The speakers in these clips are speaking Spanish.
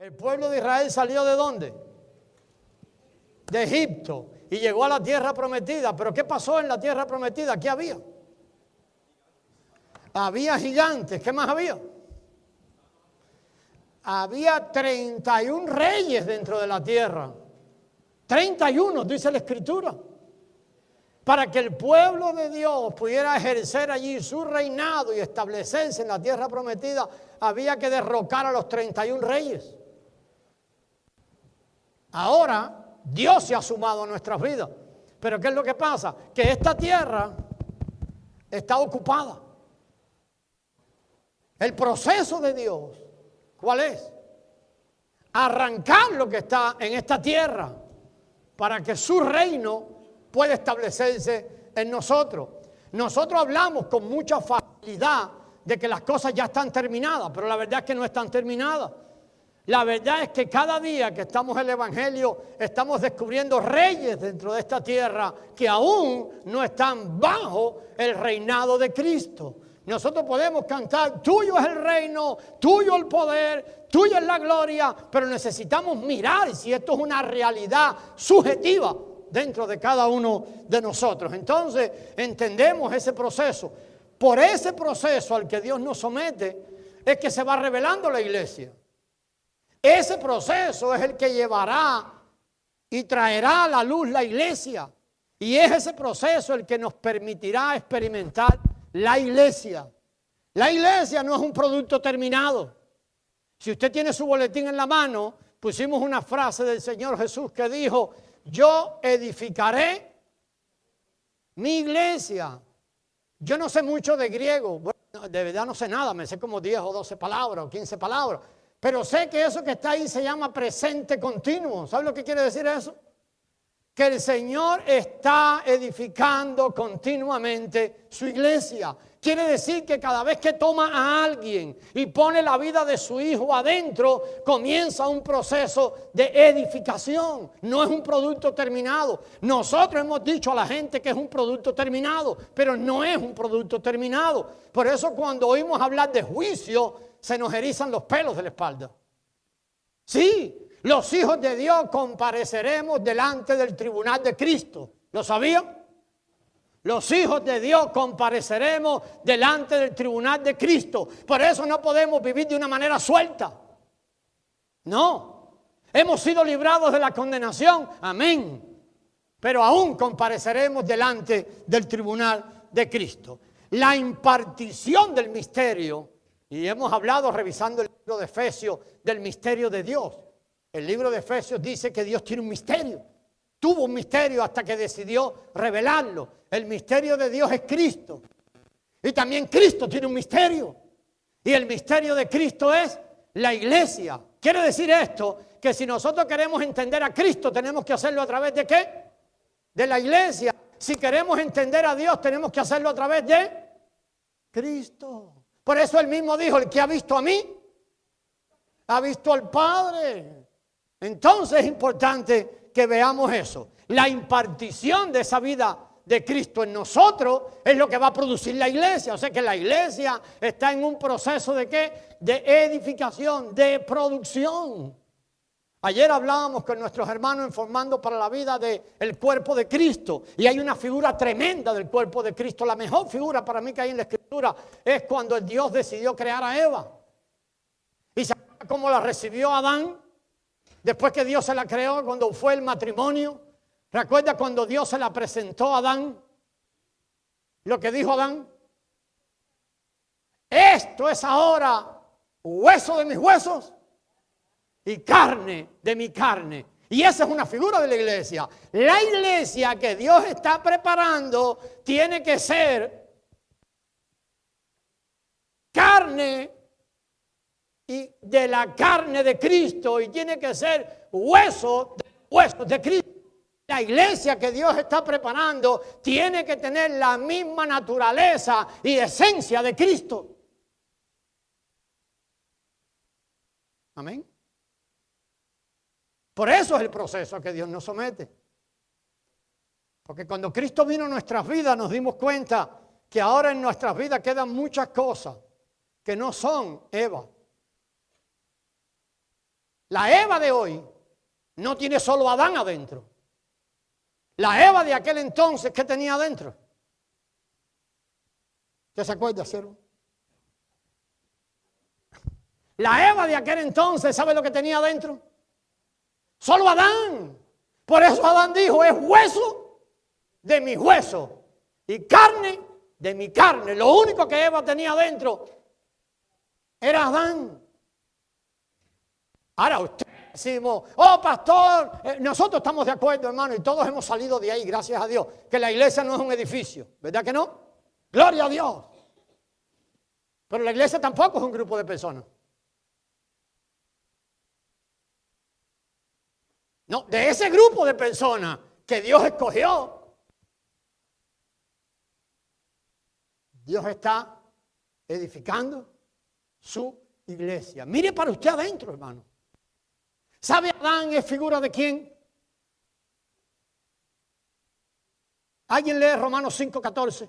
El pueblo de Israel salió ¿de dónde? De Egipto y llegó a la tierra prometida. ¿Pero qué pasó en la tierra prometida? ¿Qué había? Había gigantes. ¿Qué más había? Había 31 reyes dentro de la tierra. 31, dice la Escritura. Para que el pueblo de Dios pudiera ejercer allí su reinado y establecerse en la tierra prometida, había que derrocar a los 31 reyes. Ahora, Dios se ha sumado a nuestras vidas. Pero ¿qué es lo que pasa? Que esta tierra está ocupada. El proceso de Dios, ¿cuál es? Arrancar lo que está en esta tierra para que su reino pueda establecerse en nosotros. Nosotros hablamos con mucha facilidad de que las cosas ya están terminadas, pero la verdad es que no están terminadas. La verdad es que cada día que estamos en el Evangelio estamos descubriendo reyes dentro de esta tierra que aún no están bajo el reinado de Cristo. Nosotros podemos cantar, tuyo es el reino, tuyo el poder, tuyo es la gloria, pero necesitamos mirar si esto es una realidad subjetiva dentro de cada uno de nosotros. Entonces entendemos ese proceso. Por ese proceso al que Dios nos somete es que se va revelando la iglesia. Ese proceso es el que llevará y traerá a la luz la iglesia. Y es ese proceso el que nos permitirá experimentar la iglesia. La iglesia no es un producto terminado. Si usted tiene su boletín en la mano, pusimos una frase del Señor Jesús que dijo, yo edificaré mi iglesia. Yo no sé mucho de griego, bueno, de verdad no sé nada, me sé como 10 o 12 palabras o 15 palabras, pero sé que eso que está ahí se llama presente continuo. ¿Sabe lo que quiere decir eso? Que el Señor está edificando continuamente su iglesia. Quiere decir que cada vez que toma a alguien y pone la vida de su hijo adentro, comienza un proceso de edificación. No es un producto terminado. Nosotros hemos dicho a la gente que es un producto terminado, pero no es un producto terminado. Por eso cuando oímos hablar de juicio, se nos erizan los pelos de la espalda. Sí. Los hijos de Dios compareceremos delante del tribunal de Cristo. ¿Lo sabían? Los hijos de Dios compareceremos delante del tribunal de Cristo. Por eso no podemos vivir de una manera suelta. No. Hemos sido librados de la condenación. Amén. Pero aún compareceremos delante del tribunal de Cristo. La impartición del misterio, y hemos hablado revisando el libro de Efesios del misterio de Dios. El libro de Efesios dice que Dios tiene un misterio. Tuvo un misterio hasta que decidió revelarlo. El misterio de Dios es Cristo. Y también Cristo tiene un misterio. Y el misterio de Cristo es la iglesia. Quiere decir esto, que si nosotros queremos entender a Cristo, tenemos que hacerlo a través de ¿qué? De la iglesia. Si queremos entender a Dios, tenemos que hacerlo a través de Cristo. Por eso él mismo dijo, el que ha visto a mí, ha visto al Padre. Entonces es importante que veamos eso. La impartición de esa vida de Cristo en nosotros es lo que va a producir la iglesia. O sea que la iglesia está en un proceso de ¿qué? De edificación, de producción. Ayer hablábamos con nuestros hermanos en Formando para la Vida del cuerpo de Cristo. Y hay una figura tremenda del cuerpo de Cristo. La mejor figura para mí que hay en la Escritura es cuando el Dios decidió crear a Eva. ¿Y sabe cómo la recibió Adán? Después que Dios se la creó, cuando fue el matrimonio. ¿Recuerda cuando Dios se la presentó a Adán? Lo que dijo Adán. Esto es ahora hueso de mis huesos y carne de mi carne. Y esa es una figura de la iglesia. La iglesia que Dios está preparando tiene que ser carne y de la carne de Cristo, y tiene que ser huesos de Cristo. La iglesia que Dios está preparando tiene que tener la misma naturaleza y esencia de Cristo. Amén. Por eso es el proceso a que Dios nos somete. Porque cuando Cristo vino a nuestras vidas nos dimos cuenta que ahora en nuestras vidas quedan muchas cosas que no son Eva. La Eva de hoy no tiene solo a Adán adentro. La Eva de aquel entonces, ¿qué tenía adentro? ¿Usted se acuerda, siervo? La Eva de aquel entonces, ¿sabe lo que tenía adentro? Solo Adán. Por eso Adán dijo, es hueso de mi hueso y carne de mi carne. Lo único que Eva tenía adentro era Adán. Ahora usted decimos, oh pastor, nosotros estamos de acuerdo, hermano, y todos hemos salido de ahí, gracias a Dios, que la iglesia no es un edificio, ¿verdad que no? Gloria a Dios. Pero la iglesia tampoco es un grupo de personas. No, de ese grupo de personas que Dios escogió, Dios está edificando su iglesia. Mire para usted adentro, hermano. ¿Sabe Adán es figura de quién? ¿Alguien lee Romanos 5:14?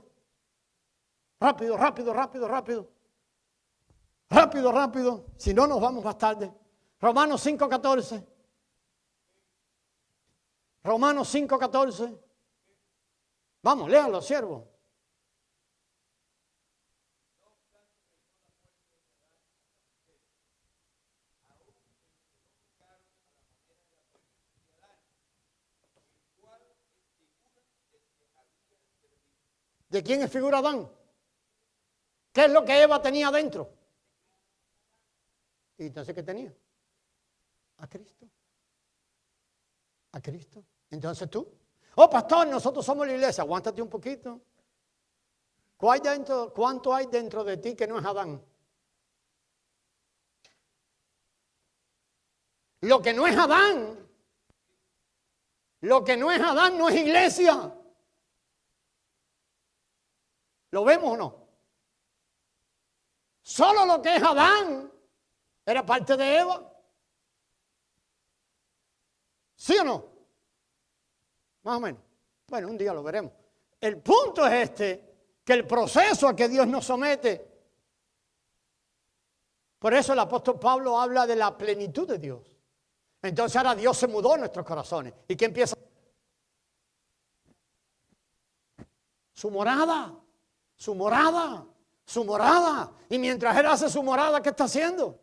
Rápido, rápido, rápido, rápido. Rápido, rápido. Si no, nos vamos más tarde. Romanos 5:14. Romanos 5:14. Vamos, léalo, siervo. ¿De quién es figura Adán? ¿Qué es lo que Eva tenía adentro? ¿Y entonces qué tenía? A Cristo. A Cristo. Entonces tú, oh pastor, nosotros somos la iglesia, aguántate un poquito. ¿Cuánto hay dentro de ti que no es Adán? Lo que no es Adán, no es iglesia. ¿Lo vemos o no? Solo lo que es Adán era parte de Eva. ¿Sí o no? Más o menos. Bueno, un día lo veremos. El punto es que el proceso a que Dios nos somete. Por eso el apóstol Pablo habla de la plenitud de Dios. Entonces ahora Dios se mudó en nuestros corazones. ¿Y qué empieza? Su morada. Su morada. Su morada. Y mientras Él hace su morada, ¿qué está haciendo?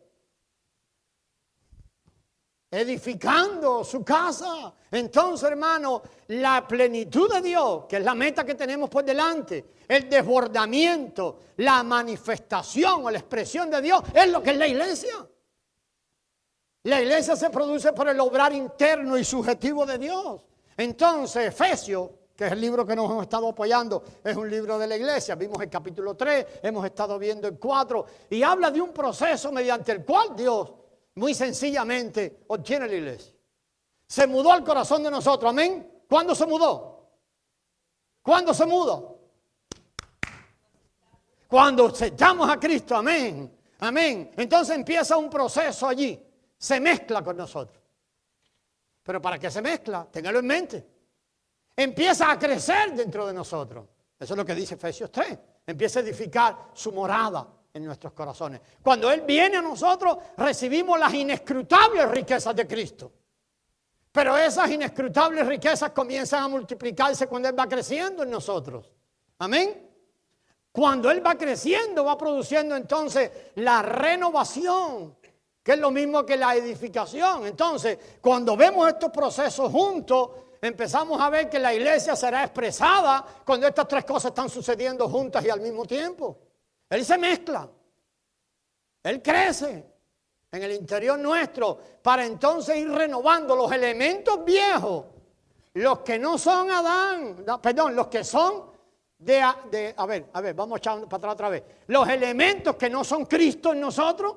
Edificando su casa. Entonces, hermano, la plenitud de Dios, que es la meta que tenemos por delante, el desbordamiento, la manifestación o la expresión de Dios, es lo que es la iglesia. La iglesia se produce por el obrar interno y subjetivo de Dios. Entonces, Efesios, que es el libro que nos hemos estado apoyando, es un libro de la iglesia. Vimos el capítulo 3, hemos estado viendo el 4, y habla de un proceso mediante el cual Dios, muy sencillamente, obtiene la iglesia. Se mudó al corazón de nosotros, amén. ¿Cuándo se mudó? ¿Cuándo se mudó? Cuando aceptamos a Cristo, amén. Amén. Entonces empieza un proceso allí. Se mezcla con nosotros. Pero ¿para qué se mezcla? Téngalo en mente. Empieza a crecer dentro de nosotros. Eso es lo que dice Efesios 3. Empieza a edificar su morada en nuestros corazones. Cuando Él viene a nosotros, recibimos las inescrutables riquezas de Cristo. Pero esas inescrutables riquezas comienzan a multiplicarse cuando Él va creciendo en nosotros. Amén. Cuando Él va creciendo, va produciendo entonces la renovación, que es lo mismo que la edificación. Entonces, cuando vemos estos procesos juntos, empezamos a ver que la iglesia será expresada cuando estas tres cosas están sucediendo juntas y al mismo tiempo. Él se mezcla, Él crece en el interior nuestro para entonces ir renovando los elementos viejos, los que no son Adán, los que son a ver, vamos a echar para atrás otra vez. Los elementos que no son Cristo en nosotros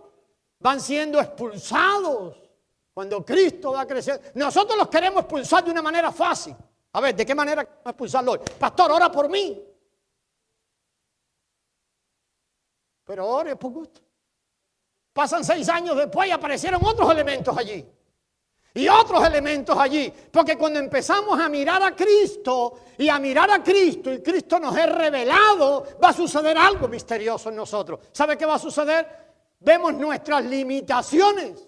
van siendo expulsados cuando Cristo va creciendo. Nosotros los queremos expulsar de una manera fácil. A ver, ¿de qué manera queremos expulsarlo hoy? Pastor, ora por mí. Pero ore por gusto. Pasan 6 años después y aparecieron otros elementos allí. Y otros elementos allí. Porque cuando empezamos a mirar a Cristo y a mirar a Cristo y Cristo nos es revelado, va a suceder algo misterioso en nosotros. ¿Sabe qué va a suceder? Vemos nuestras limitaciones.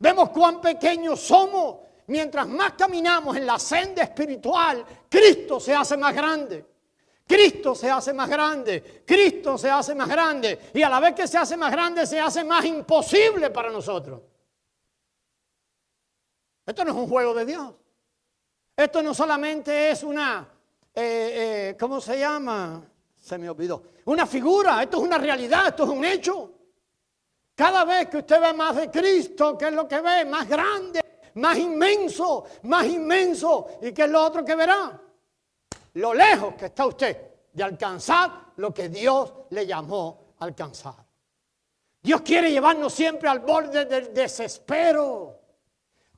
Vemos cuán pequeños somos. Mientras más caminamos en la senda espiritual, Cristo se hace más grande. Cristo se hace más grande. Cristo se hace más grande. Y a la vez que se hace más grande, se hace más imposible para nosotros. Esto no es un juego de Dios. Esto no solamente es una, ¿cómo se llama? Se me olvidó. Una figura, esto es una realidad, esto es un hecho. Cada vez que usted ve más de Cristo, ¿qué es lo que ve? Más grande, más inmenso, más inmenso. ¿Y qué es lo otro que verá? Lo lejos que está usted de alcanzar lo que Dios le llamó a alcanzar. Dios quiere llevarnos siempre al borde del desespero.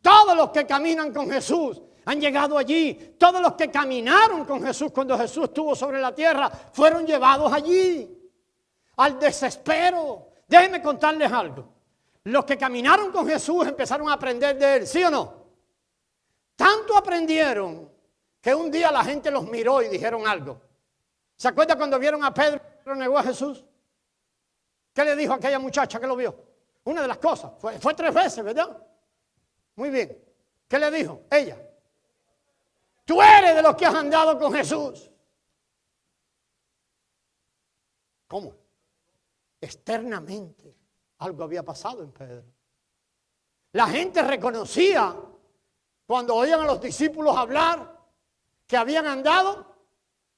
Todos los que caminan con Jesús han llegado allí. Todos los que caminaron con Jesús cuando Jesús estuvo sobre la tierra fueron llevados allí, al desespero. Déjenme contarles algo. Los que caminaron con Jesús empezaron a aprender de Él, ¿sí o no? Tanto aprendieron que un día la gente los miró y dijeron algo. ¿Se acuerda cuando vieron a Pedro que negó a Jesús? ¿Qué le dijo a aquella muchacha que lo vio? Una de las cosas. Fue 3 veces, ¿verdad? Muy bien. ¿Qué le dijo? Ella. Tú eres de los que has andado con Jesús. ¿Cómo? Externamente algo había pasado en Pedro. La gente reconocía cuando oían a los discípulos hablar que habían andado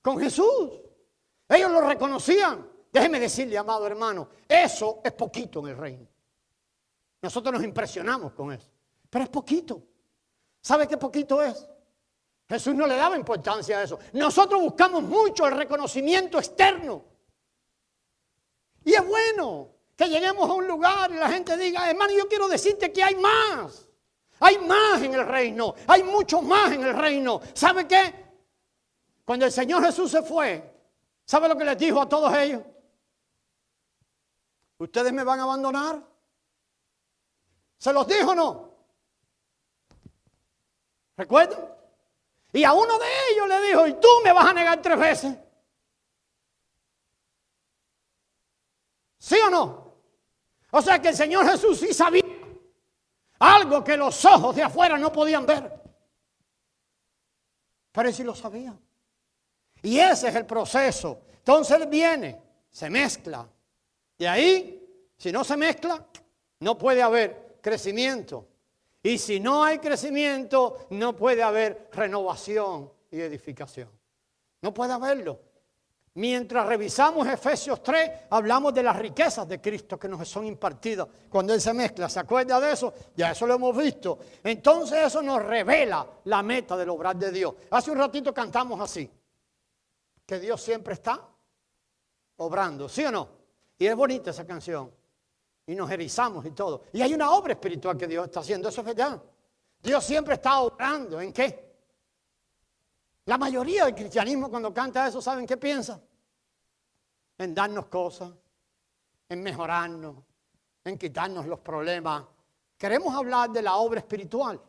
con Jesús. Ellos lo reconocían. Déjeme decirle, amado hermano, eso es poquito en el reino. Nosotros nos impresionamos con eso, pero es poquito. ¿Sabe qué poquito es? Jesús no le daba importancia a eso. Nosotros buscamos mucho el reconocimiento externo. Y es bueno que lleguemos a un lugar y la gente diga, hermano, yo quiero decirte que hay más. Hay más en el reino. Hay mucho más en el reino. ¿Sabe qué? Cuando el Señor Jesús se fue, ¿sabe lo que les dijo a todos ellos? ¿Ustedes me van a abandonar? ¿Se los dijo o no? ¿Recuerdan? Y a uno de ellos le dijo, ¿y tú me vas a negar 3 veces? ¿Sí o no? O sea que el Señor Jesús sí sabía algo que los ojos de afuera no podían ver. Pero él sí lo sabía. Y ese es el proceso. Entonces él viene, se mezcla. Y ahí, si no se mezcla, no puede haber crecimiento. Y si no hay crecimiento, no puede haber renovación y edificación. No puede haberlo. Mientras revisamos Efesios 3, hablamos de las riquezas de Cristo que nos son impartidas cuando Él se mezcla. ¿Se acuerda de eso? Ya eso lo hemos visto. Entonces eso nos revela la meta del obrar de Dios. Hace un ratito cantamos así, que Dios siempre está obrando, ¿sí o no? Y es bonita esa canción. Y nos erizamos y todo. Y hay una obra espiritual que Dios está haciendo, eso es verdad. Dios siempre está obrando. ¿En qué? La mayoría del cristianismo cuando canta eso, ¿saben qué piensa? En darnos cosas, en mejorarnos, en quitarnos los problemas. Queremos hablar de la obra espiritual.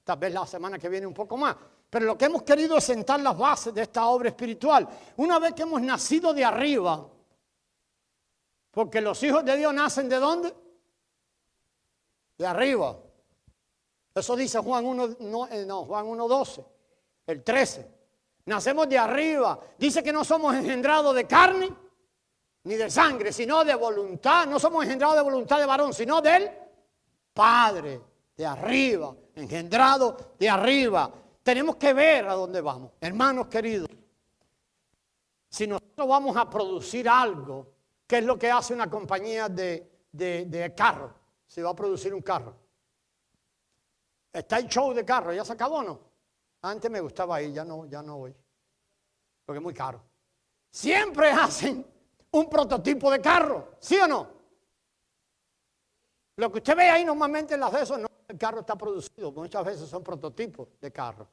Tal vez la semana que viene un poco más. Pero lo que hemos querido es sentar las bases de esta obra espiritual. Una vez que hemos nacido de arriba, porque los hijos de Dios nacen ¿de dónde? De arriba. Eso dice Juan 1:12. El 13. Nacemos de arriba. Dice que no somos engendrados de carne ni de sangre, sino de voluntad. No somos engendrados de voluntad de varón, sino del Padre de arriba. Engendrado de arriba. Tenemos que ver a dónde vamos. Hermanos queridos, si nosotros vamos a producir algo, ¿qué es lo que hace una compañía de carro? Si va a producir un carro. Está el show de carro, ¿ya se acabó o no? Antes me gustaba ir, ya no voy. Porque es muy caro. Siempre hacen un prototipo de carro, ¿sí o no? Lo que usted ve ahí normalmente en las de esos, no, el carro está producido. Muchas veces son prototipos de carro.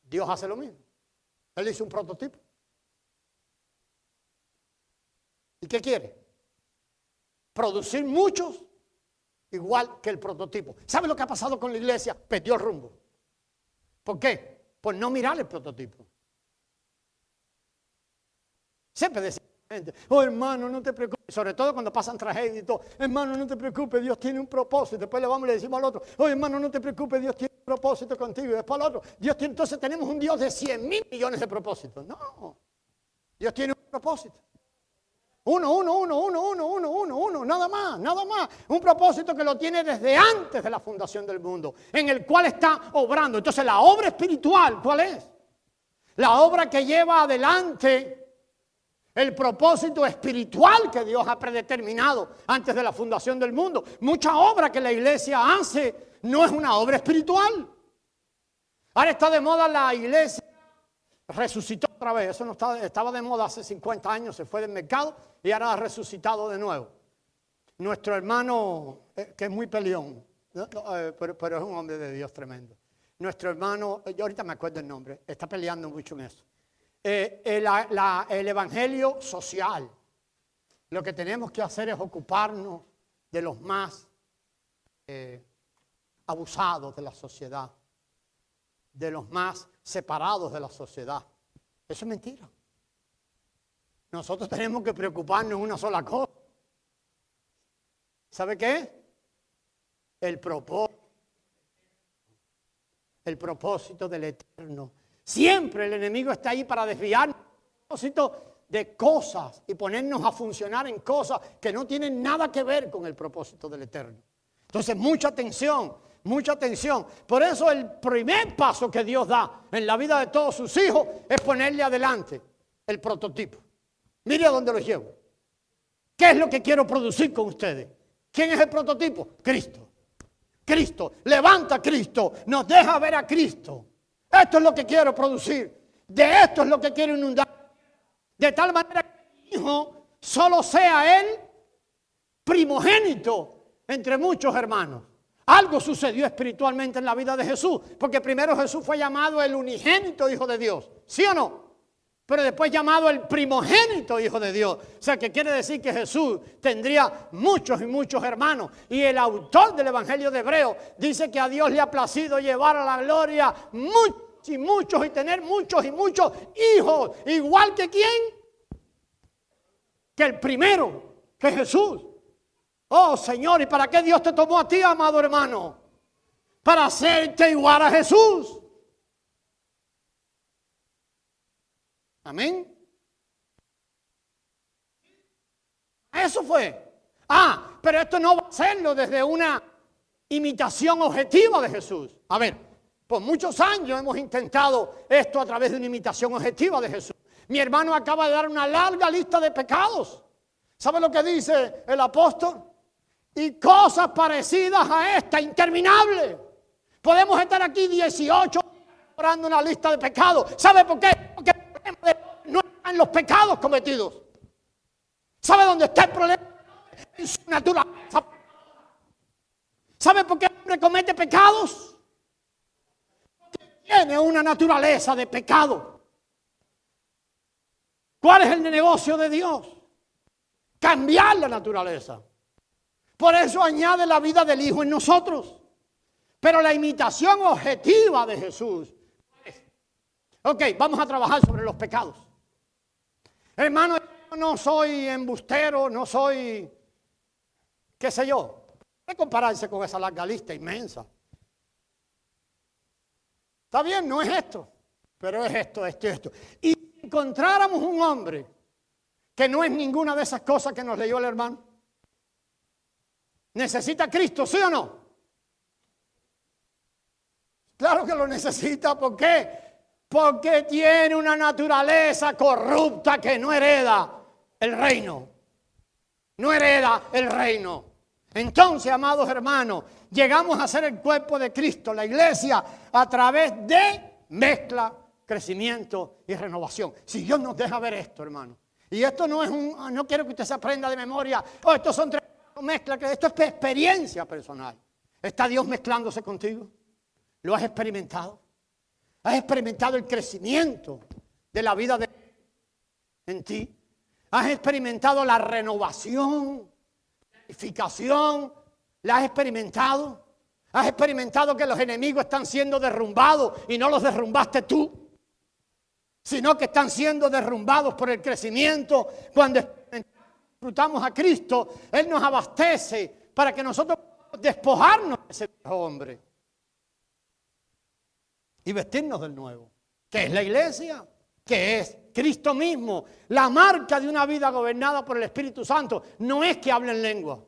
Dios hace lo mismo. Él hizo un prototipo. ¿Y qué quiere? Producir muchos igual que el prototipo. ¿Sabe lo que ha pasado con la iglesia? Perdió el rumbo. ¿Por qué? Por no mirar el prototipo. Siempre decimos, Oh, hermano, no te preocupes. Sobre todo cuando pasan tragedias y todo. Hermano, no te preocupes, Dios tiene un propósito. Después le vamos y le decimos al otro, oh, hermano, no te preocupes, Dios tiene un propósito contigo. Y después al otro, Dios tiene. Entonces tenemos un Dios de 100,000 millones de propósitos. No, Dios tiene un propósito. Uno, nada más. Un propósito que lo tiene desde antes de la fundación del mundo, en el cual está obrando. Entonces la obra espiritual, ¿cuál es? La obra que lleva adelante el propósito espiritual que Dios ha predeterminado antes de la fundación del mundo. Mucha obra que la iglesia hace no es una obra espiritual. Ahora está de moda la iglesia. Resucitó otra vez, eso no estaba de moda hace 50 años, se fue del mercado y ahora ha resucitado de nuevo. Nuestro hermano, que es muy peleón, pero es un hombre de Dios tremendo. Nuestro hermano, yo ahorita me acuerdo el nombre, está peleando mucho en eso. El evangelio social. Lo que tenemos que hacer es ocuparnos de los más abusados de la sociedad, de los más separados de la sociedad. Eso es mentira. Nosotros tenemos que preocuparnos en una sola cosa. ¿Sabe qué? El propósito del eterno. Siempre el enemigo está ahí para desviarnos del propósito de cosas y ponernos a funcionar en cosas que no tienen nada que ver con el propósito del eterno. Entonces, mucha atención. Mucha atención. Por eso el primer paso que Dios da en la vida de todos sus hijos es ponerle adelante el prototipo. Mire a dónde los llevo. ¿Qué es lo que quiero producir con ustedes? ¿Quién es el prototipo? Cristo. Cristo. Levanta a Cristo. Nos deja ver a Cristo. Esto es lo que quiero producir. De esto es lo que quiero inundar. De tal manera que mi hijo solo sea él primogénito entre muchos hermanos. Algo sucedió espiritualmente en la vida de Jesús, porque primero Jesús fue llamado el unigénito Hijo de Dios, ¿sí o no? Pero después llamado el primogénito Hijo de Dios. O sea, que quiere decir que Jesús tendría muchos y muchos hermanos. Y el autor del Evangelio de Hebreos dice que a Dios le ha placido llevar a la gloria muchos y muchos y tener muchos y muchos hijos. Igual que ¿quién? Que el primero, que Jesús. Oh, Señor, ¿y para qué Dios te tomó a ti, amado hermano? Para hacerte igual a Jesús. Amén. Eso fue. Pero esto no va a hacerlo desde una imitación objetiva de Jesús. A ver, por muchos años hemos intentado esto a través de una imitación objetiva de Jesús. Mi hermano acaba de dar una larga lista de pecados. ¿Sabe lo que dice el apóstol? Y cosas parecidas a esta, interminable. Podemos estar aquí 18 orando una lista de pecados. ¿Sabe por qué? Porque el problema no está en los pecados cometidos. ¿Sabe dónde está el problema? En su naturaleza. ¿Sabe por qué el hombre comete pecados? Porque tiene una naturaleza de pecado. ¿Cuál es el negocio de Dios? Cambiar la naturaleza. Por eso añade la vida del Hijo en nosotros. Pero la imitación objetiva de Jesús. Ok, vamos a trabajar sobre los pecados. Hermano, yo no soy embustero, no soy, qué sé yo. No compararse con esa larga lista inmensa. Está bien, no es esto, pero es esto. Y si encontráramos un hombre que no es ninguna de esas cosas que nos leyó el hermano, ¿necesita a Cristo, sí o no? Claro que lo necesita. ¿Por qué? Porque tiene una naturaleza corrupta que no hereda el reino. No hereda el reino. Entonces, amados hermanos, llegamos a ser el cuerpo de Cristo, la iglesia, a través de mezcla, crecimiento y renovación. Si Dios nos deja ver esto, hermano. Y esto no es no quiero que usted se aprenda de memoria. Estos son tres mezclas. Esto es experiencia personal. ¿Está Dios mezclándose contigo? ¿Lo has experimentado? ¿Has experimentado el crecimiento de la vida en ti? ¿Has experimentado la renovación, la edificación? ¿La has experimentado? ¿Has experimentado que los enemigos están siendo derrumbados y no los derrumbaste tú? sino que están siendo derrumbados por el crecimiento. Cuando disfrutamos a Cristo, Él nos abastece para que nosotros podamos despojarnos de ese viejo hombre y vestirnos del nuevo, que es la iglesia, que es Cristo mismo. La marca de una vida gobernada por el Espíritu Santo no es que hablen lengua.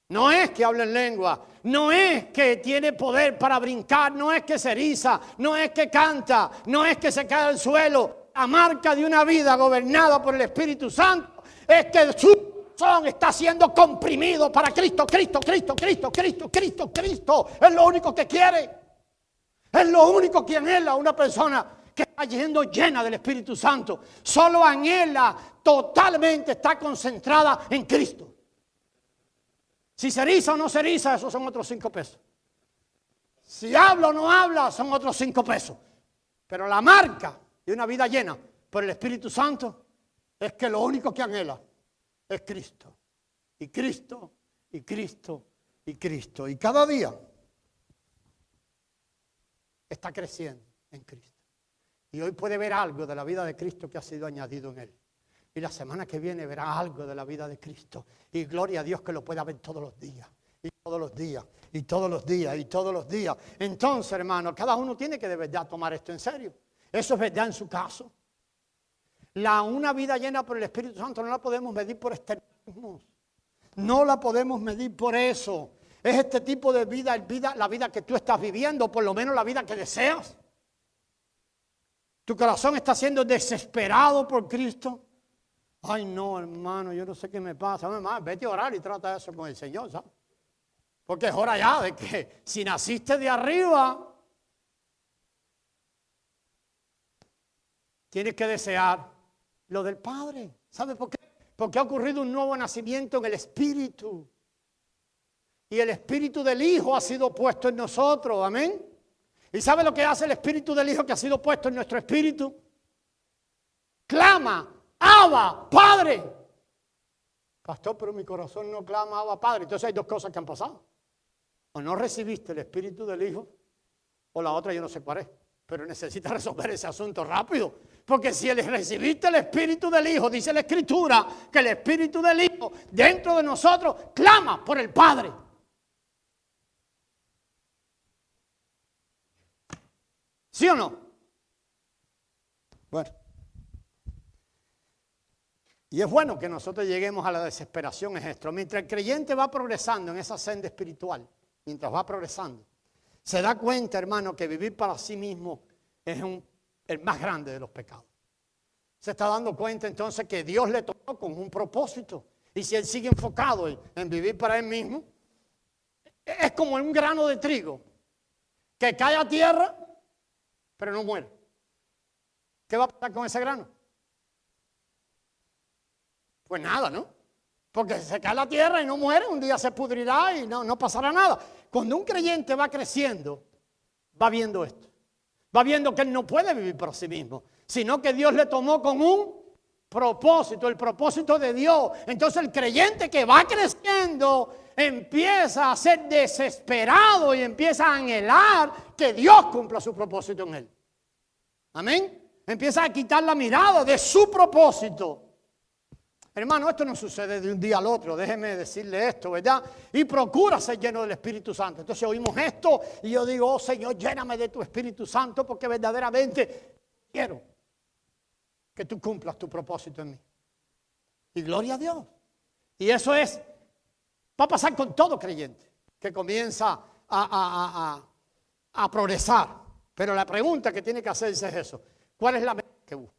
No es que hable en lengua, no es que tiene poder para brincar, no es que se eriza, no es que canta, no es que se cae al suelo. La marca de una vida gobernada por el Espíritu Santo es que su corazón está siendo comprimido para Cristo, Cristo, Cristo, Cristo, Cristo, Cristo, Cristo. Es lo único que quiere. Es lo único que anhela una persona que está yendo llena del Espíritu Santo. Solo anhela, totalmente está concentrada en Cristo. Si se eriza o no se eriza, esos son otros 5 pesos. Si habla o no habla, son otros 5 pesos. Pero la marca de una vida llena por el Espíritu Santo es que lo único que anhela es Cristo. Y Cristo, y Cristo, y Cristo. Y cada día está creciendo en Cristo. Y hoy puede ver algo de la vida de Cristo que ha sido añadido en él. Y la semana que viene verá algo de la vida de Cristo. Y gloria a Dios que lo pueda ver todos los días. Y todos los días. Y todos los días. Y todos los días. Entonces, hermano, cada uno tiene que de verdad tomar esto en serio. Eso es verdad en su caso. Una vida llena por el Espíritu Santo no la podemos medir por externismos. No la podemos medir por eso. Es este tipo de vida, la vida que tú estás viviendo, por lo menos la vida que deseas. Tu corazón está siendo desesperado por Cristo. Ay, no, hermano, yo no sé qué me pasa. Mamá, vete a orar y trata eso con el Señor, ¿sabes? Porque es hora ya de que si naciste de arriba, tienes que desear lo del Padre. ¿Sabes por qué? Porque ha ocurrido un nuevo nacimiento en el Espíritu. Y el Espíritu del Hijo ha sido puesto en nosotros. Amén. ¿Y sabe lo que hace el Espíritu del Hijo que ha sido puesto en nuestro espíritu? Clama. Abba, Padre. Pastor, pero mi corazón no clama Abba, Padre. Entonces hay 2 cosas que han pasado. O no recibiste el Espíritu del Hijo, o la otra yo no sé cuál es. Pero necesitas resolver ese asunto rápido. Porque si recibiste el Espíritu del Hijo, dice la Escritura, que el Espíritu del Hijo dentro de nosotros clama por el Padre. ¿Sí o no? Bueno. Y es bueno que nosotros lleguemos a la desesperación, es esto. Mientras el creyente va progresando en esa senda espiritual, mientras va progresando, se da cuenta, hermano, que vivir para sí mismo es el más grande de los pecados. Se está dando cuenta entonces que Dios le tocó con un propósito. Y si él sigue enfocado en vivir para él mismo, es como un grano de trigo que cae a tierra, pero no muere. ¿Qué va a pasar con ese grano? Pues nada, ¿no? Porque se cae a la tierra y no muere, un día se pudrirá y no pasará nada. Cuando un creyente va creciendo, va viendo esto. Va viendo que él no puede vivir por sí mismo, sino que Dios le tomó con un propósito, el propósito de Dios. Entonces el creyente que va creciendo empieza a ser desesperado y empieza a anhelar que Dios cumpla su propósito en él. Amén. Empieza a quitar la mirada de su propósito. Hermano, esto no sucede de un día al otro, déjeme decirle esto, ¿verdad? Y procura ser lleno del Espíritu Santo. Entonces oímos esto y yo digo, oh Señor, lléname de tu Espíritu Santo porque verdaderamente quiero que tú cumplas tu propósito en mí. Y gloria a Dios. Y eso va a pasar con todo creyente que comienza a progresar. Pero la pregunta que tiene que hacerse es eso. ¿Cuál es la meta que busca?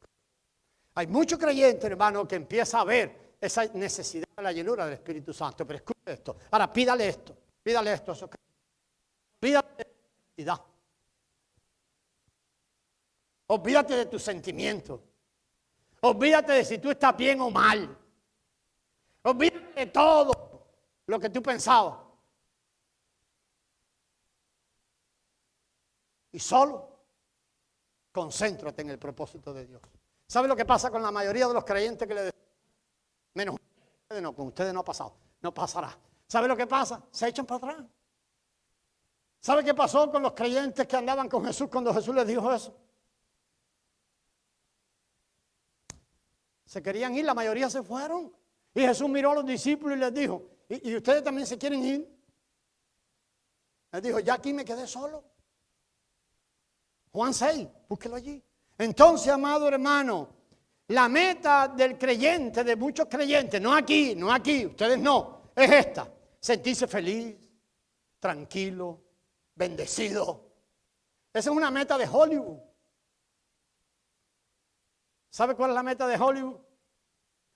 Hay muchos creyentes, hermano, que empieza a ver esa necesidad de la llenura del Espíritu Santo. Pero escuche esto. Ahora pídale esto a esos creyentes. Pídale necesidad. Olvídate de tus sentimientos. Olvídate de si tú estás bien o mal. Olvídate de todo lo que tú pensabas. Y solo concéntrate en el propósito de Dios. ¿Sabe lo que pasa con la mayoría de los creyentes que le decimos? Menos ustedes no, con ustedes no ha pasado, no pasará. ¿Sabe lo que pasa? Se echan para atrás. ¿Sabe qué pasó con los creyentes que andaban con Jesús cuando Jesús les dijo eso? Se querían ir, la mayoría se fueron. Y Jesús miró a los discípulos y les dijo, ¿y ustedes también se quieren ir? Les dijo, ya aquí me quedé solo. Juan 6, búsquelo allí. Entonces, amado hermano, la meta del creyente, de muchos creyentes, no aquí, ustedes no, es esta: sentirse feliz, tranquilo, bendecido. Esa es una meta de Hollywood. ¿Sabe cuál es la meta de Hollywood?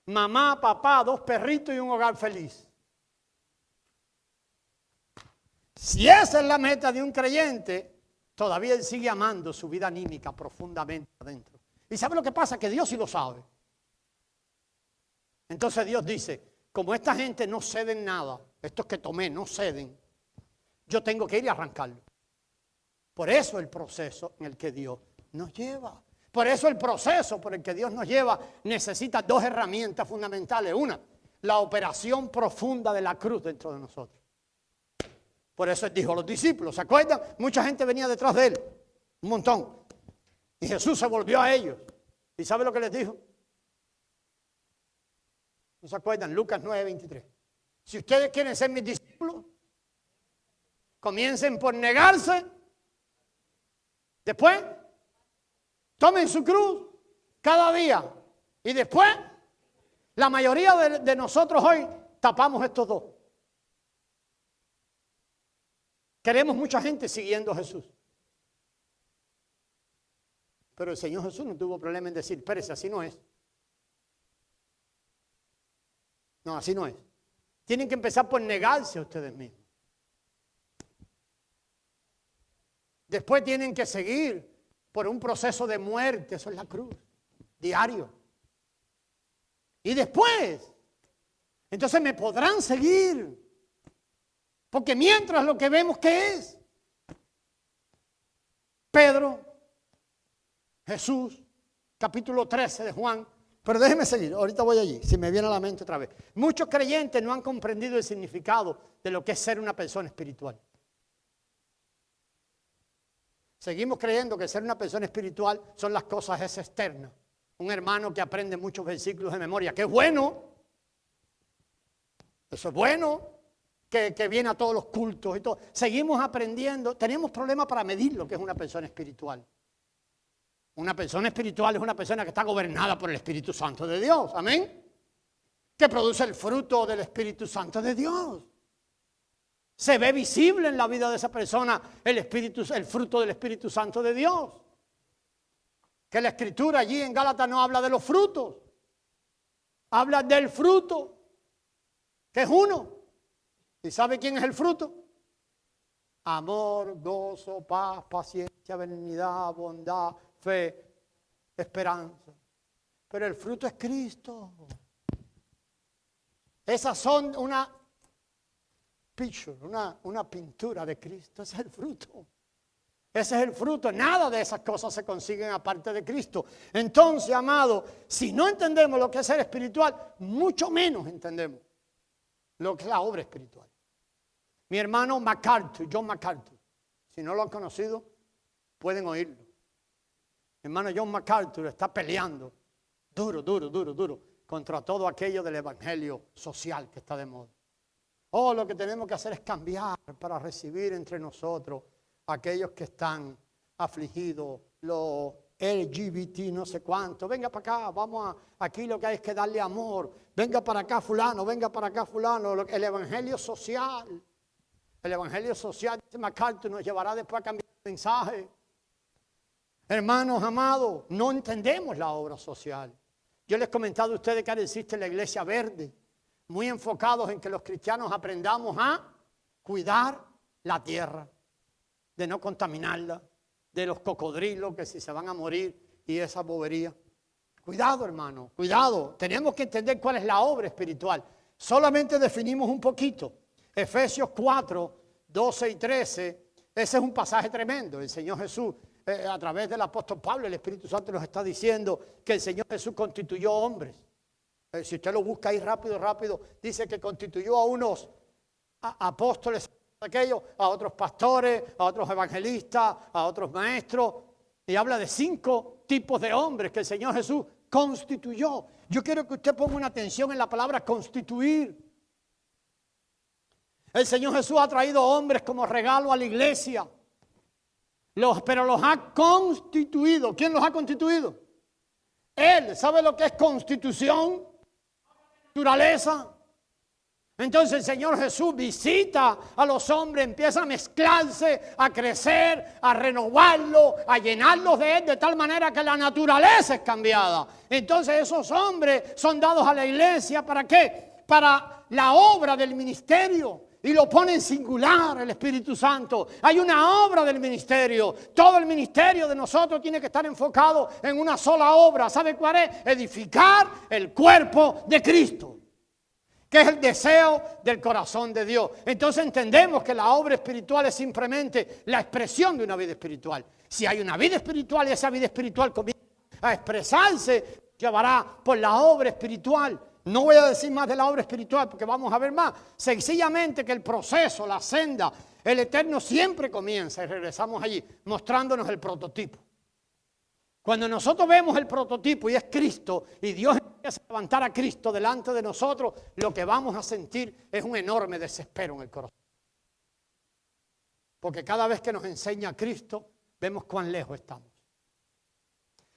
Mamá, papá, 2 perritos y un hogar feliz. Si esa es la meta de un creyente, todavía él sigue amando su vida anímica profundamente adentro. ¿Y sabe lo que pasa? Que Dios sí lo sabe. Entonces Dios dice, como esta gente no ceden nada, estos que tomé no ceden, yo tengo que ir y arrancarlo. Por eso el proceso en el que Dios nos lleva. Por eso el proceso por el que Dios nos lleva necesita 2 herramientas fundamentales. Una, la operación profunda de la cruz dentro de nosotros. Por eso él dijo a los discípulos, ¿se acuerdan? Mucha gente venía detrás de él, un montón. Y Jesús se volvió a ellos. ¿Y sabe lo que les dijo? ¿No se acuerdan? Lucas 9:23. Si ustedes quieren ser mis discípulos, comiencen por negarse. Después, tomen su cruz cada día. Y después, la mayoría de nosotros hoy tapamos estos 2. Queremos mucha gente siguiendo a Jesús. Pero el Señor Jesús no tuvo problema en decir, espérese, así no es. No, así no es. Tienen que empezar por negarse a ustedes mismos. Después tienen que seguir por un proceso de muerte, eso es la cruz, diario. Y después, entonces me podrán seguir. Porque mientras lo que vemos que es Pedro, Jesús, capítulo 13 de Juan. Pero déjeme seguir, ahorita voy allí, si me viene a la mente otra vez. Muchos creyentes no han comprendido el significado de lo que es ser una persona espiritual. Seguimos creyendo que ser una persona espiritual son las cosas esas externas. Un hermano que aprende muchos versículos de memoria, que es bueno. Eso es bueno, que viene a todos los cultos y todo. Seguimos aprendiendo, tenemos problemas para medir lo que es una persona espiritual. Una persona espiritual es una persona que está gobernada por el Espíritu Santo de Dios. Amén. Que produce el fruto del Espíritu Santo de Dios. Se ve visible en la vida de esa persona el fruto del Espíritu Santo de Dios. Que la Escritura allí en Gálatas no habla de los frutos. Habla del fruto, que es uno. ¿Y sabe quién es el fruto? Amor, gozo, paz, paciencia, benignidad, bondad, fe, esperanza. Pero el fruto es Cristo. Esas son una picture, una pintura de Cristo. Ese es el fruto. Ese es el fruto. Nada de esas cosas se consiguen aparte de Cristo. Entonces, amado, si no entendemos lo que es ser espiritual, mucho menos entendemos lo que es la obra espiritual. Mi hermano MacArthur, John MacArthur, si no lo han conocido, pueden oírlo. Mi hermano John MacArthur está peleando duro contra todo aquello del evangelio social que está de moda. Oh, lo que tenemos que hacer es cambiar para recibir entre nosotros a aquellos que están afligidos, los LGBT, no sé cuánto. Venga para acá, aquí lo que hay es que darle amor. Venga para acá fulano, venga para acá fulano. El evangelio social. El evangelio social, dice MacArthur, nos llevará después a cambiar el mensaje. Hermanos amados, no entendemos la obra social. Yo les he comentado a ustedes que ahora existe la Iglesia Verde, muy enfocados en que los cristianos aprendamos a cuidar la tierra, de no contaminarla, de los cocodrilos que si se van a morir y esa bobería. Cuidado, hermano, cuidado. Tenemos que entender cuál es la obra espiritual. Solamente definimos un poquito. Efesios 4, 12 y 13, ese es un pasaje tremendo. El Señor Jesús, a través del apóstol Pablo, el Espíritu Santo nos está diciendo que el Señor Jesús constituyó hombres. Si usted lo busca ahí rápido, dice que constituyó a unos apóstoles, a otros pastores, a otros evangelistas, a otros maestros, y habla de 5 tipos de hombres que el Señor Jesús constituyó. Yo quiero que usted ponga una atención en la palabra constituir. El Señor Jesús ha traído hombres como regalo a la iglesia, pero los ha constituido. ¿Quién los ha constituido? Él. ¿Sabe lo que es constitución? Naturaleza. Entonces el Señor Jesús visita a los hombres, empieza a mezclarse, a crecer, a renovarlos, a llenarlos de Él, de tal manera que la naturaleza es cambiada. Entonces esos hombres son dados a la iglesia, ¿para qué? Para la obra del ministerio. Y lo pone en singular el Espíritu Santo. Hay una obra del ministerio. Todo el ministerio de nosotros tiene que estar enfocado en una sola obra. ¿Sabe cuál es? Edificar el cuerpo de Cristo, que es el deseo del corazón de Dios. Entonces entendemos que la obra espiritual es simplemente la expresión de una vida espiritual. Si hay una vida espiritual y esa vida espiritual comienza a expresarse, llevará por la obra espiritual. No voy a decir más de la obra espiritual porque vamos a ver más. Sencillamente que el proceso, la senda, el Eterno siempre comienza, y regresamos allí, mostrándonos el prototipo. Cuando nosotros vemos el prototipo y es Cristo, y Dios empieza a levantar a Cristo delante de nosotros, lo que vamos a sentir es un enorme desespero en el corazón. Porque cada vez que nos enseña a Cristo, vemos cuán lejos estamos.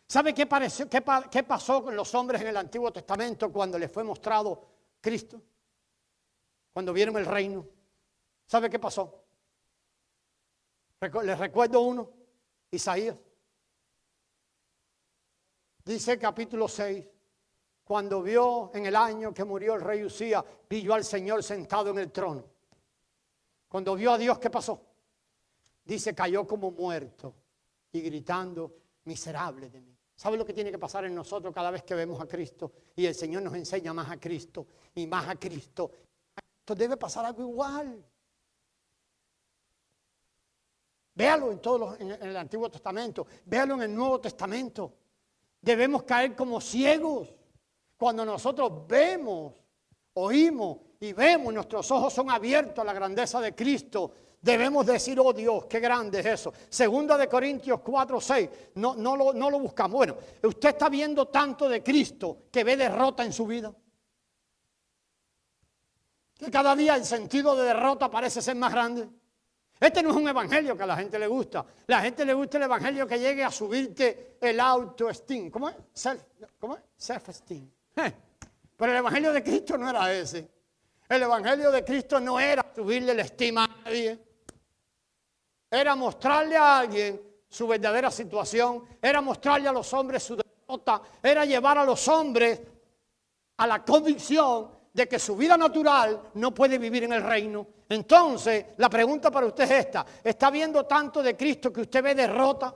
¿Sabe qué pasó con los hombres en el Antiguo Testamento cuando les fue mostrado Cristo? Cuando vieron el reino. ¿Sabe qué pasó? Les recuerdo uno, Isaías. Dice capítulo 6, cuando vio en el año que murió el rey Usías, vi yo al Señor sentado en el trono. Cuando vio a Dios, ¿qué pasó? Dice, cayó como muerto y gritando, miserable de mí. ¿Sabe lo que tiene que pasar en nosotros cada vez que vemos a Cristo? Y el Señor nos enseña más a Cristo y más a Cristo. Esto debe pasar algo igual. Véalo en el Antiguo Testamento, véalo en el Nuevo Testamento. Debemos caer como ciegos. Cuando nosotros vemos, oímos y vemos, nuestros ojos son abiertos a la grandeza de Cristo. Debemos decir, oh Dios, qué grande es eso. Segunda de Corintios 4:6, no lo buscamos. Bueno, usted está viendo tanto de Cristo que ve derrota en su vida. Que cada día el sentido de derrota parece ser más grande. Este no es un evangelio que a la gente le gusta. A la gente le gusta el evangelio que llegue a subirte el autoestima. ¿Cómo es? Self-esteem. Pero el evangelio de Cristo no era ese. El evangelio de Cristo no era subirle la estima a nadie. Era mostrarle a alguien su verdadera situación. Era mostrarle a los hombres su derrota. Era llevar a los hombres a la convicción de que su vida natural no puede vivir en el reino. Entonces, la pregunta para usted es esta. ¿Está viendo tanto de Cristo que usted ve derrota?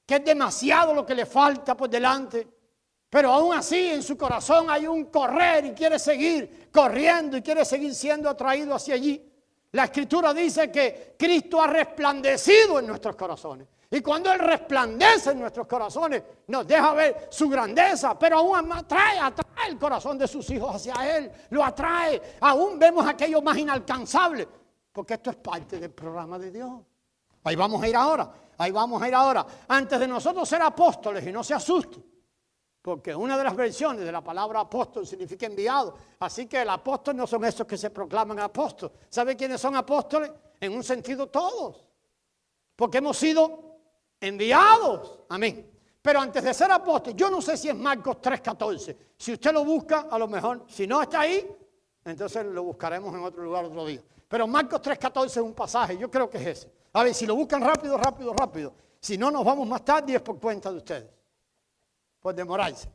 Que es demasiado lo que le falta por delante. Pero aún así en su corazón hay un correr y quiere seguir corriendo y quiere seguir siendo atraído hacia allí. La Escritura dice que Cristo ha resplandecido en nuestros corazones. Y cuando Él resplandece en nuestros corazones, nos deja ver su grandeza, pero aún atrae el corazón de sus hijos hacia Él. Lo atrae. Aún vemos aquello más inalcanzable, porque esto es parte del programa de Dios. Ahí vamos a ir ahora. Antes de nosotros ser apóstoles, y no se asusten, porque una de las versiones de la palabra apóstol significa enviado. Así que el apóstol no son esos que se proclaman apóstoles. ¿Sabe quiénes son apóstoles? En un sentido todos. Porque hemos sido enviados. Amén. Pero antes de ser apóstol, yo no sé si es Marcos 3:14. Si usted lo busca, a lo mejor, si no está ahí, entonces lo buscaremos en otro lugar otro día. Pero Marcos 3:14 es un pasaje, yo creo que es ese. A ver, si lo buscan rápido. Si no, nos vamos más tarde y es por cuenta de ustedes. Por demorarse.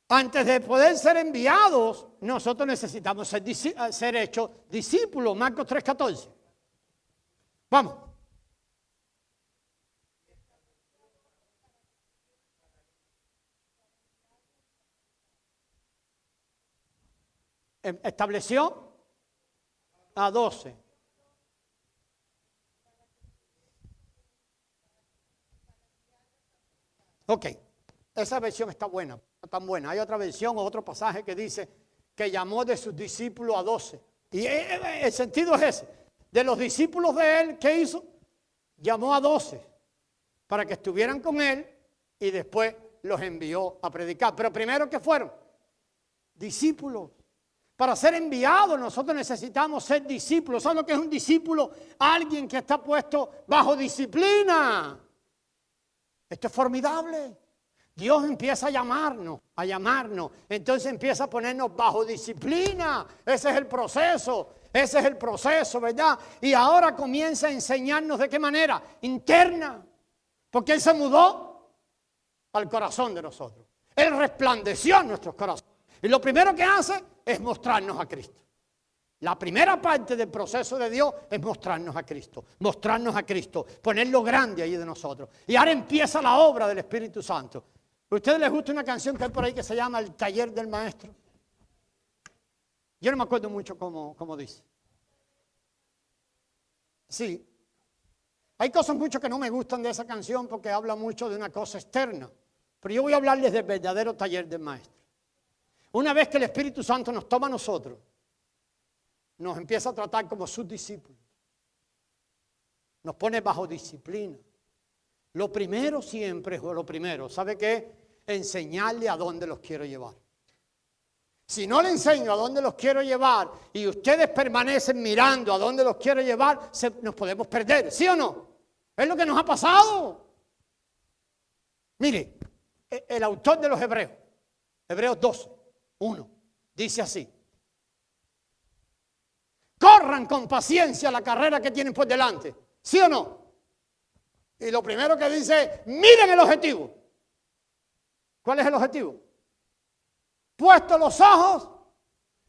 Antes de poder ser enviados, nosotros necesitamos ser hechos discípulos. Marcos 3:14. Vamos. Estableció a 12. Ok, esa versión está buena, no tan buena. Hay otra versión o otro pasaje que dice que llamó de sus discípulos a 12. Y el sentido es ese. De los discípulos de él, ¿qué hizo? Llamó a 12 para que estuvieran con él y después los envió a predicar. Pero primero, ¿qué fueron? Discípulos. Para ser enviados nosotros necesitamos ser discípulos. ¿Saben lo que es un discípulo? Alguien que está puesto bajo disciplina. Esto es formidable. Dios empieza a llamarnos. Entonces empieza a ponernos bajo disciplina. Ese es el proceso, ¿verdad? Y ahora comienza a enseñarnos de qué manera, interna. Porque Él se mudó al corazón de nosotros. Él resplandeció en nuestros corazones. Y lo primero que hace es mostrarnos a Cristo. La primera parte del proceso de Dios es mostrarnos a Cristo, ponerlo grande ahí de nosotros. Y ahora empieza la obra del Espíritu Santo. ¿A ustedes les gusta una canción que hay por ahí que se llama El Taller del Maestro? Yo no me acuerdo mucho cómo dice. Sí. Hay cosas mucho que no me gustan de esa canción porque habla mucho de una cosa externa. Pero yo voy a hablarles del verdadero taller del Maestro. Una vez que el Espíritu Santo nos toma a nosotros, nos empieza a tratar como sus discípulos. Nos pone bajo disciplina. Lo primero siempre, ¿sabe qué? Enseñarle a dónde los quiero llevar. Si no le enseño a dónde los quiero llevar y ustedes permanecen mirando a dónde los quiero llevar, nos podemos perder, ¿sí o no? Es lo que nos ha pasado. Mire, el autor de los Hebreos, Hebreos 12, 1, dice así: corran con paciencia la carrera que tienen por delante, ¿sí o no? Y lo primero que dice es, miren el objetivo. ¿Cuál es el objetivo? Puesto los ojos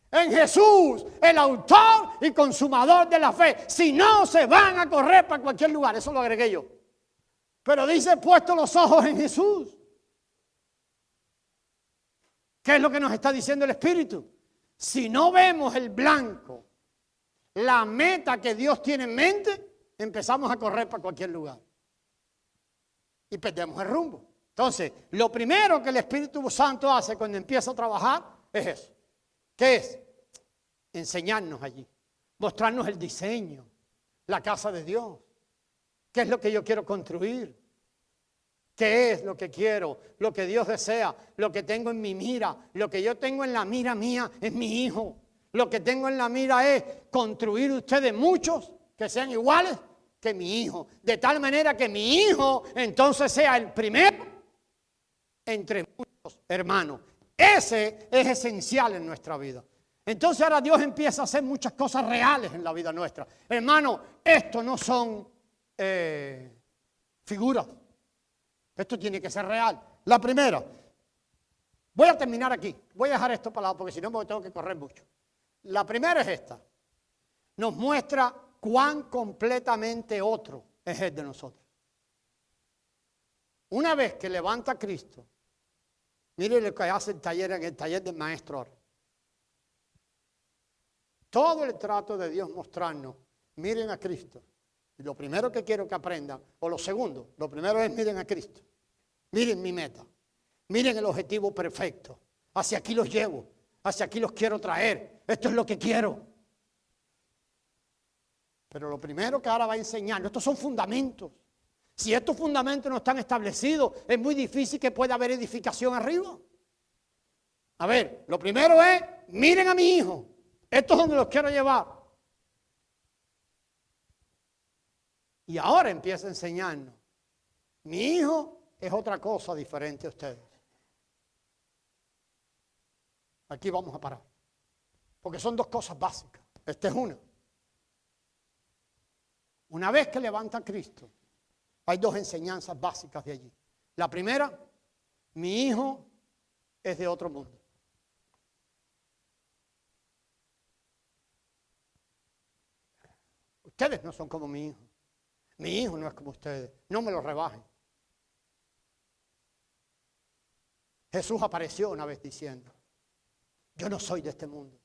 en Jesús, el autor y consumador de la fe. Si no, se van a correr para cualquier lugar. Eso lo agregué yo. Pero dice, puesto los ojos en Jesús. ¿Qué es lo que nos está diciendo el Espíritu? Si no vemos el blanco, la meta que Dios tiene en mente, empezamos a correr para cualquier lugar. Y perdemos el rumbo. Entonces, lo primero que el Espíritu Santo hace cuando empieza a trabajar es eso. ¿Qué es? Enseñarnos allí. Mostrarnos el diseño, la casa de Dios. ¿Qué es lo que yo quiero construir? ¿Qué es lo que quiero? Lo que Dios desea, lo que tengo en mi mira. Lo que yo tengo en la mira mía es mi hijo. Lo que tengo en la mira es construir ustedes muchos que sean iguales que mi hijo. De tal manera que mi hijo entonces sea el primero entre muchos hermanos. Ese es esencial en nuestra vida. Entonces ahora Dios empieza a hacer muchas cosas reales en la vida nuestra. Hermano, esto no son figuras. Esto tiene que ser real. La primera, voy a terminar aquí. Voy a dejar esto para lado porque si no me tengo que correr mucho. La primera es esta. Nos muestra cuán completamente otro es el de nosotros. Una vez que levanta a Cristo, mire lo que hace el taller en el taller del maestro ahora. Todo el trato de Dios mostrarnos, miren a Cristo. Y lo primero que quiero que aprendan, o lo segundo, lo primero es miren a Cristo. Miren mi meta. Miren el objetivo perfecto. Hacia aquí los llevo. Hacia aquí los quiero traer. Esto es lo que quiero. Pero lo primero que ahora va a enseñar, estos son fundamentos. Si estos fundamentos no están establecidos, es muy difícil que pueda haber edificación arriba. A ver, lo primero es, miren a mi hijo. Esto es donde los quiero llevar. Y ahora empieza a enseñarnos. Mi hijo es otra cosa diferente a ustedes. Aquí vamos a parar. Porque son dos cosas básicas. Esta es una. Una vez que levanta a Cristo, hay dos enseñanzas básicas de allí. La primera, mi hijo es de otro mundo. Ustedes no son como mi hijo. Mi hijo no es como ustedes. No me lo rebajen. Jesús apareció una vez diciendo, yo no soy de este mundo.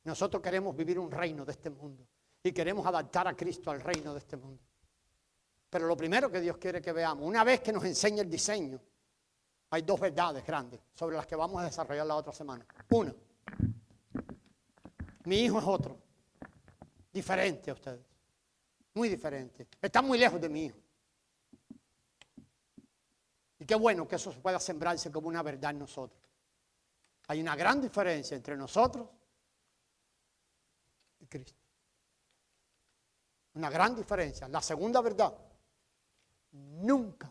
Nosotros queremos vivir un reino de este mundo y queremos adaptar a Cristo al reino de este mundo. Pero lo primero que Dios quiere que veamos, una vez que nos enseñe el diseño, hay dos verdades grandes sobre las que vamos a desarrollar la otra semana. Una, mi hijo es otro, diferente a ustedes, muy diferente. Está muy lejos de mi hijo. Y qué bueno que eso pueda sembrarse como una verdad en nosotros. Hay una gran diferencia entre nosotros y Cristo. Una gran diferencia. La segunda verdad. Nunca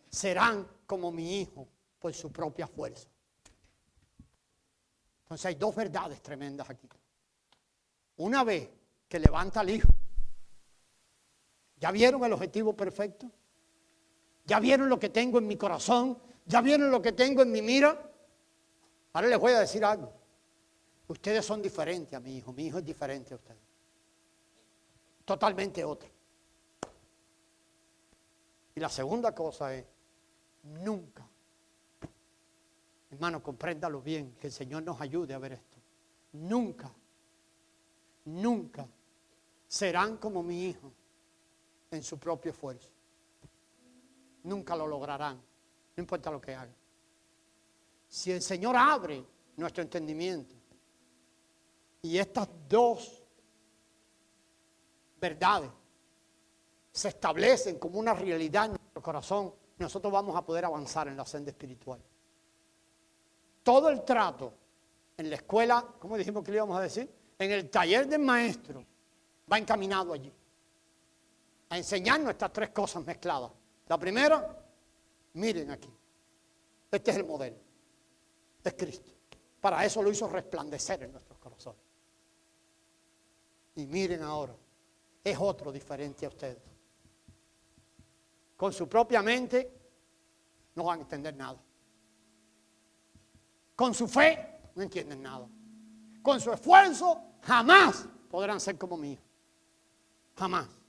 serán como mi hijo por su propia fuerza. Entonces hay dos verdades tremendas aquí. Una vez que levanta al hijo, ¿ya vieron el objetivo perfecto? ¿Ya vieron lo que tengo en mi corazón? ¿Ya vieron lo que tengo en mi mira? Ahora les voy a decir algo. Ustedes son diferentes a mi hijo es diferente a ustedes. Totalmente otro. Y la segunda cosa es, nunca, hermano, compréndalo bien, que el Señor nos ayude a ver esto. Nunca serán como mi hijo en su propio esfuerzo. Nunca lo lograrán, no importa lo que hagan. Si el Señor abre nuestro entendimiento y estas dos verdades se establecen como una realidad en nuestro corazón, nosotros vamos a poder avanzar en la senda espiritual. Todo el trato en la escuela, ¿cómo dijimos que le íbamos a decir? En el taller del maestro va encaminado allí a enseñarnos estas tres cosas mezcladas. La primera, miren aquí, este es el modelo, es Cristo. Para eso lo hizo resplandecer en nuestros corazones. Y miren ahora, es otro diferente a ustedes. Con su propia mente no van a entender nada. Con su fe no entienden nada. Con su esfuerzo jamás podrán ser como mi hijo. Jamás.